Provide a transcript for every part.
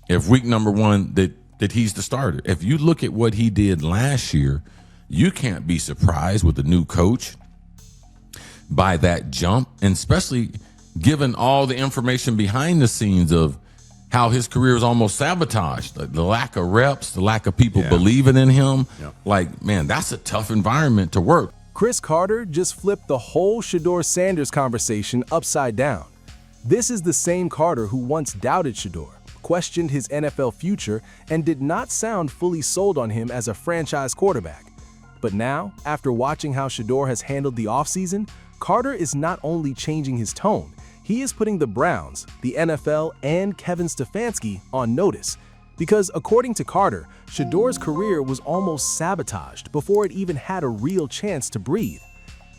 if week number one that he's the starter. If you look at what he did last year, you can't be surprised with the new coach by that jump, and especially given all the information behind the scenes of how his career was almost sabotaged, the lack of reps, the lack of people believing in him. Like, man, that's a tough environment to work. Chris Carter just flipped the whole Shedeur Sanders conversation upside down. This is the same Carter who once doubted Shedeur, questioned his NFL future, and did not sound fully sold on him as a franchise quarterback. But now, after watching how Shedeur has handled the offseason, Carter is not only changing his tone, he is putting the Browns, the NFL, and Kevin Stefanski on notice. Because according to Carter, Shedeur's career was almost sabotaged before it even had a real chance to breathe.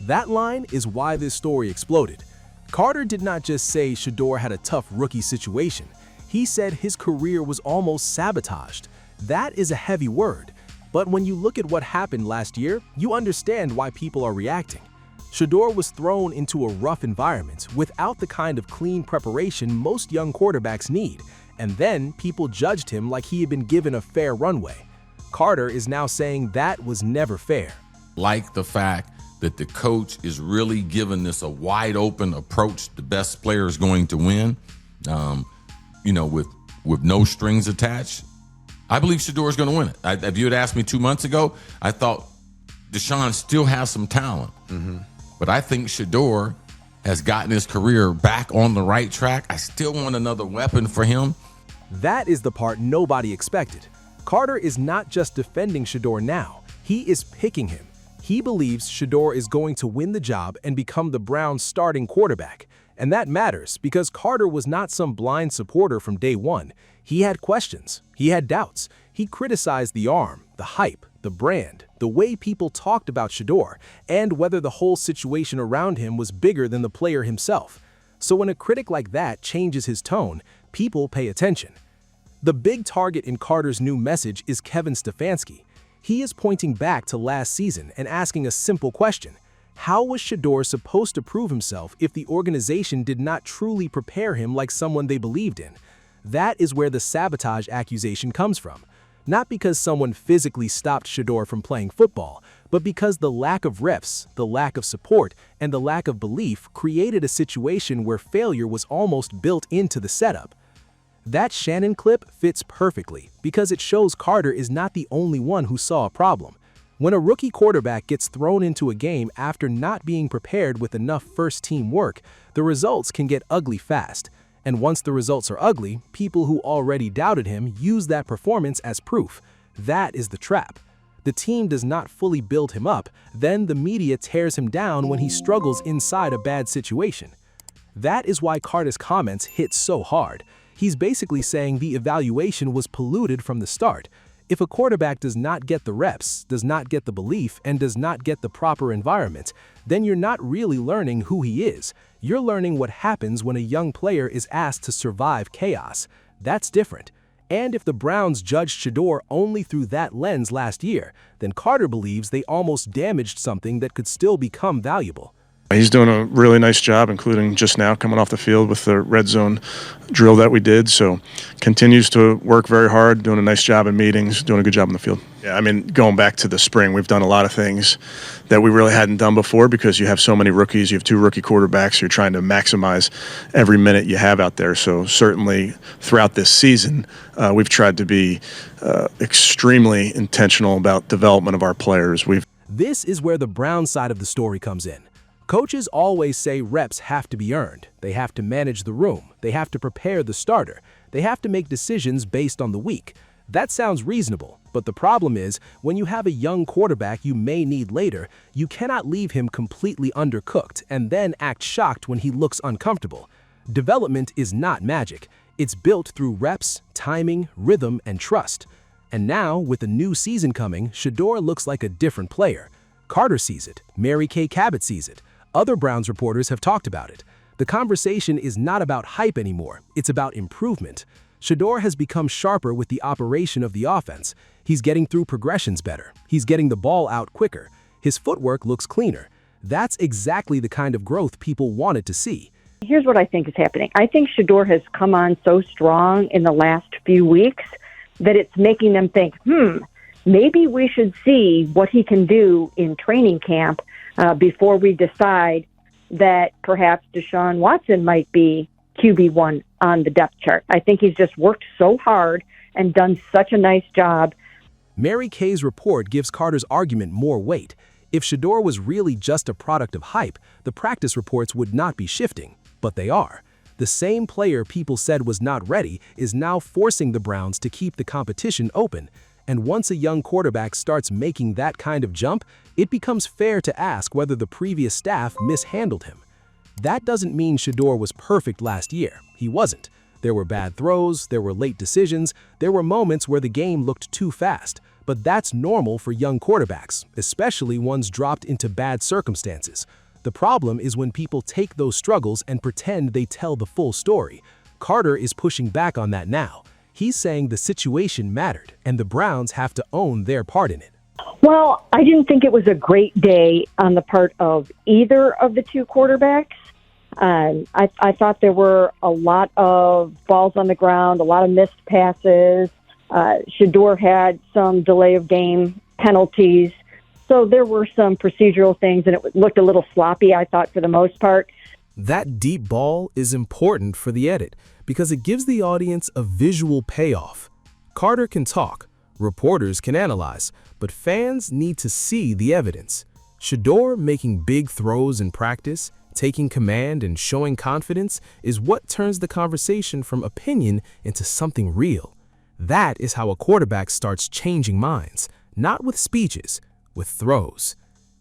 That line is why this story exploded. Carter did not just say Shedeur had a tough rookie situation. He said his career was almost sabotaged. That is a heavy word. But when you look at what happened last year, you understand why people are reacting. Shedeur was thrown into a rough environment without the kind of clean preparation most young quarterbacks need, and then people judged him like he had been given a fair runway. Carter is now saying that was never fair. Like the fact that the coach is really giving this a wide open approach, the best player is going to win, with no strings attached. I believe Shedeur is going to win it. If you had asked me 2 months ago, I thought Deshaun still has some talent. But I think Shedeur has gotten his career back on the right track. I still want another weapon for him. That is the part nobody expected. Carter is not just defending Shedeur now, he is picking him. He believes Shedeur is going to win the job and become the Browns' starting quarterback. And that matters because Carter was not some blind supporter from day one. He had questions, he had doubts. He criticized the arm, the hype, the brand, the way people talked about Shedeur, and whether the whole situation around him was bigger than the player himself. So when a critic like that changes his tone, people pay attention. The big target in Carter's new message is Kevin Stefanski. He is pointing back to last season and asking a simple question. How was Shedeur supposed to prove himself if the organization did not truly prepare him like someone they believed in? That is where the sabotage accusation comes from. Not because someone physically stopped Shedeur from playing football, but because the lack of reps, the lack of support, and the lack of belief created a situation where failure was almost built into the setup. That Shannon clip fits perfectly because it shows Carter is not the only one who saw a problem. When a rookie quarterback gets thrown into a game after not being prepared with enough first-team work, the results can get ugly fast. And once the results are ugly, people who already doubted him use that performance as proof. That is the trap. The team does not fully build him up, then the media tears him down when he struggles inside a bad situation. That is why Carter's comments hit so hard. He's basically saying the evaluation was polluted from the start. If a quarterback does not get the reps, does not get the belief, and does not get the proper environment, then you're not really learning who he is. You're learning what happens when a young player is asked to survive chaos. That's different. And if the Browns judged Shedeur only through that lens last year, then Carter believes they almost damaged something that could still become valuable. He's doing a really nice job, including just now coming off the field with the red zone drill that we did. So continues to work very hard, doing a nice job in meetings, doing a good job in the field. Yeah, I mean, going back to the spring, we've done a lot of things that we really hadn't done before because you have so many rookies. You have 2 rookie quarterbacks. You're trying to maximize every minute you have out there. So certainly throughout this season, we've tried to be extremely intentional about development of our players. This is where the Browns side of the story comes in. Coaches always say reps have to be earned. They have to manage the room. They have to prepare the starter. They have to make decisions based on the week. That sounds reasonable, but the problem is, when you have a young quarterback you may need later, you cannot leave him completely undercooked and then act shocked when he looks uncomfortable. Development is not magic. It's built through reps, timing, rhythm, and trust. And now, with a new season coming, Shedeur looks like a different player. Carter sees it. Mary Kay Cabot sees it. Other Browns reporters have talked about it. The conversation is not about hype anymore, it's about improvement. Shedeur has become sharper with the operation of the offense. He's getting through progressions better. He's getting the ball out quicker. His footwork looks cleaner. That's exactly the kind of growth people wanted to see. Here's what I think is happening. I think Shedeur has come on so strong in the last few weeks that it's making them think, maybe we should see what he can do in training camp before we decide that perhaps Deshaun Watson might be QB1 on the depth chart. I think he's just worked so hard and done such a nice job. Mary Kay's report gives Carter's argument more weight. If Shedeur was really just a product of hype, the practice reports would not be shifting, but they are. The same player people said was not ready is now forcing the Browns to keep the competition open. And once a young quarterback starts making that kind of jump, it becomes fair to ask whether the previous staff mishandled him. That doesn't mean Shedeur was perfect last year. He wasn't. There were bad throws, there were late decisions, there were moments where the game looked too fast. But that's normal for young quarterbacks, especially ones dropped into bad circumstances. The problem is when people take those struggles and pretend they tell the full story. Carter is pushing back on that now. He's saying the situation mattered, and the Browns have to own their part in it. Well, I didn't think it was a great day on the part of either of the two quarterbacks. I thought there were a lot of balls on the ground, a lot of missed passes. Shedeur had some delay of game penalties. So there were some procedural things, and it looked a little sloppy, I thought, for the most part. That deep ball is important for the edit because it gives the audience a visual payoff. Carter can talk, reporters can analyze, but fans need to see the evidence. Shedeur making big throws in practice, taking command and showing confidence is what turns the conversation from opinion into something real. That is how a quarterback starts changing minds, not with speeches, with throws.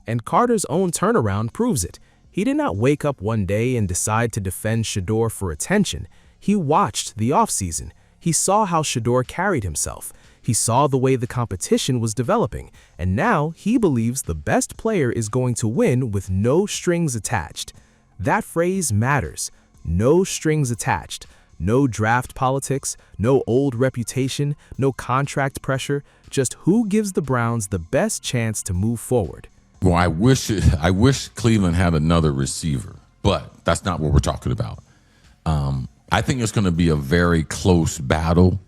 And Carter's own turnaround proves it. He did not wake up one day and decide to defend Shedeur for attention. He watched the offseason. He saw how Shedeur carried himself. He saw the way the competition was developing, and now he believes the best player is going to win with no strings attached. That phrase matters. No strings attached. No draft politics, no old reputation, no contract pressure, just who gives the Browns the best chance to move forward. Well, I wish Cleveland had another receiver, but that's not what we're talking about. I think it's going to be a very close battle.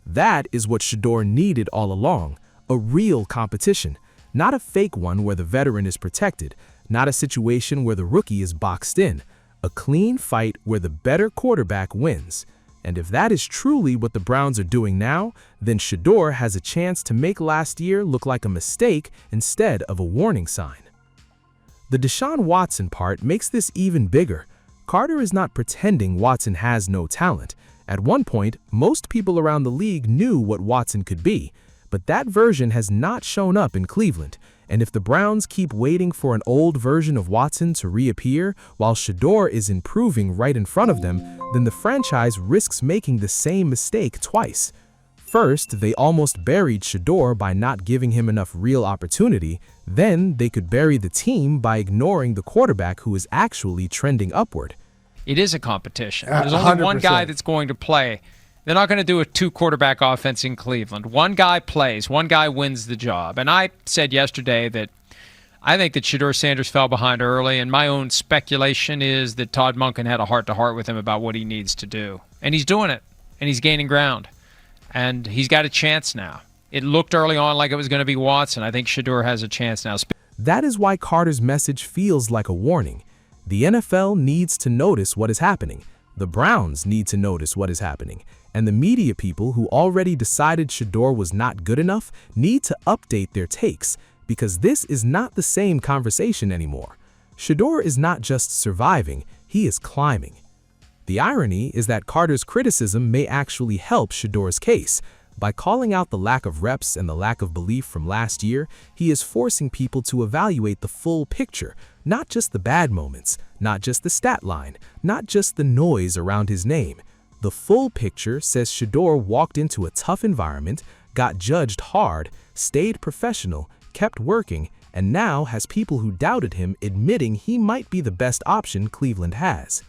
That is what Shedeur needed all along, a real competition, not a fake one where the veteran is protected, not a situation where the rookie is boxed in. A clean fight where the better quarterback wins. And if that is truly what the Browns are doing now, then Shedeur has a chance to make last year look like a mistake instead of a warning sign. The Deshaun Watson part makes this even bigger. Carter is not pretending Watson has no talent. At one point, most people around the league knew what Watson could be, but that version has not shown up in Cleveland. And if the Browns keep waiting for an old version of Watson to reappear while Shedeur is improving right in front of them, then the franchise risks making the same mistake twice. First, they almost buried Shedeur by not giving him enough real opportunity. Then they could bury the team by ignoring the quarterback who is actually trending upward. It is a competition. There's only 100%. One guy that's going to play. They're not going to do a two-quarterback offense in Cleveland. One guy plays. One guy wins the job. And I said yesterday that I think that Shedeur Sanders fell behind early, and my own speculation is that Todd Monken had a heart-to-heart with him about what he needs to do. And he's doing it, and he's gaining ground. And he's got a chance now. It looked early on like it was going to be Watson. I think Shedeur has a chance now. That is why Carter's message feels like a warning. The NFL needs to notice what is happening. The Browns need to notice what is happening. And the media people who already decided Shedeur was not good enough need to update their takes, because this is not the same conversation anymore. Shedeur is not just surviving, he is climbing. The irony is that Carter's criticism may actually help Shedeur's case. By calling out the lack of reps and the lack of belief from last year, he is forcing people to evaluate the full picture, not just the bad moments, not just the stat line, not just the noise around his name. The full picture says Shedeur walked into a tough environment, got judged hard, stayed professional, kept working, and now has people who doubted him admitting he might be the best option Cleveland has.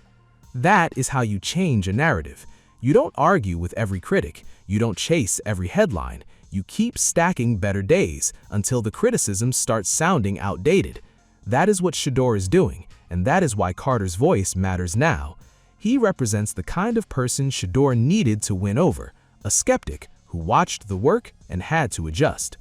That is how you change a narrative. You don't argue with every critic. You don't chase every headline. You keep stacking better days until the criticism starts sounding outdated. That is what Shedeur is doing, and that is why Carter's voice matters now. He represents the kind of person Shedeur needed to win over, a skeptic who watched the work and had to adjust.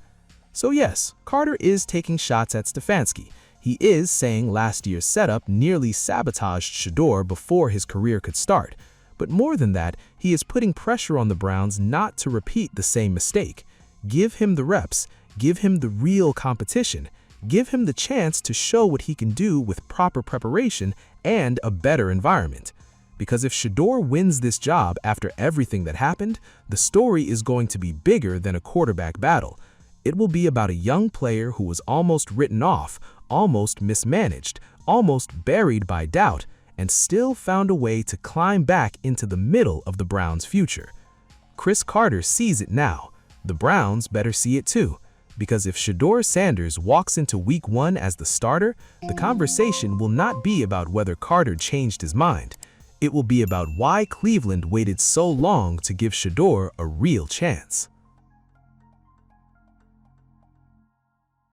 So yes, Carter is taking shots at Stefanski. He is saying last year's setup nearly sabotaged Shedeur before his career could start. But more than that, he is putting pressure on the Browns not to repeat the same mistake. Give him the reps, give him the real competition, give him the chance to show what he can do with proper preparation and a better environment. Because if Shedeur wins this job after everything that happened, the story is going to be bigger than a quarterback battle. It will be about a young player who was almost written off, almost mismanaged, almost buried by doubt, and still found a way to climb back into the middle of the Browns' future. Chris Carter sees it now. The Browns better see it too, because if Shedeur Sanders walks into Week 1 as the starter, the conversation will not be about whether Carter changed his mind. It will be about why Cleveland waited so long to give Shedeur a real chance.